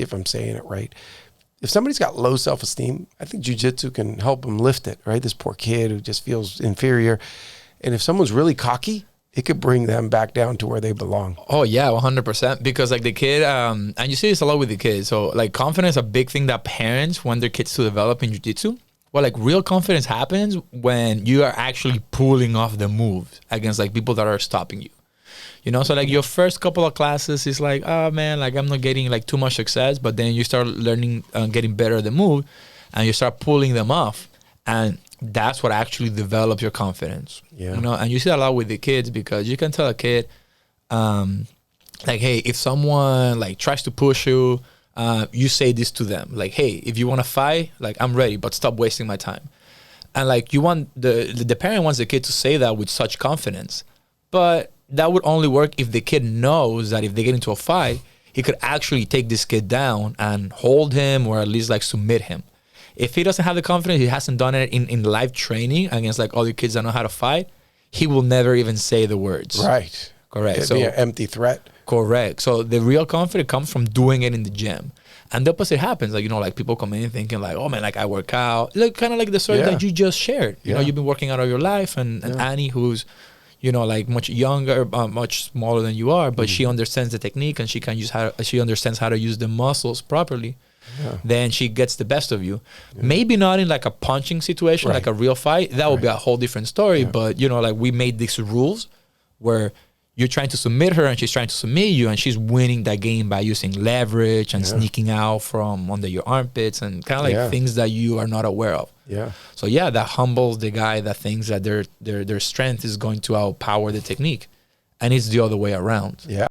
if I'm saying it right. If somebody's got low self-esteem, I think jiu-jitsu can help them lift it, right? This poor kid who just feels inferior. And if someone's really cocky, it could bring them back down to where they belong. Oh yeah, 100%. Because like the kid, and you see this a lot with the kids. So like confidence, a big thing that parents want their kids to develop in jiu-jitsu. Well, like real confidence happens when you are actually pulling off the moves against like people that are stopping you. You know, so like your first couple of classes is like, oh man, like I'm not getting like too much success, but then you start learning, getting better at the move, and you start pulling them off, and that's what actually develops your confidence. Yeah. You know, and you see that a lot with the kids, because you can tell a kid, like, hey, if someone like tries to push you, you say this to them, like, hey, if you want to fight, like I'm ready, but stop wasting my time. And like you want the parent wants the kid to say that with such confidence, but that would only work if the kid knows that if they get into a fight, he could actually take this kid down and hold him, or at least like submit him. If he doesn't have the confidence, he hasn't done it in live training against like other kids that know how to fight, he will never even say the words. Right. Correct. It'd so be an empty threat. Correct. So the real confidence comes from doing it in the gym. And the opposite happens. Like, you know, like people come in thinking like, oh man, like I work out. Like kind of like the story that you just shared. You know, you've been working out all your life, and Annie, who's, you know, like much younger, much smaller than you are, but she understands the technique, and she understands how to use the muscles properly. Yeah. Then she gets the best of you. Yeah. Maybe not in like a punching situation, like a real fight. That would be a whole different story. Yeah. But, you know, like we made these rules where you're trying to submit her and she's trying to submit you, and she's winning that game by using leverage and sneaking out from under your armpits and kind of like things that you are not aware of. Yeah. So yeah, that humbles the guy that thinks that their strength is going to outpower the technique, and it's the other way around. Yeah.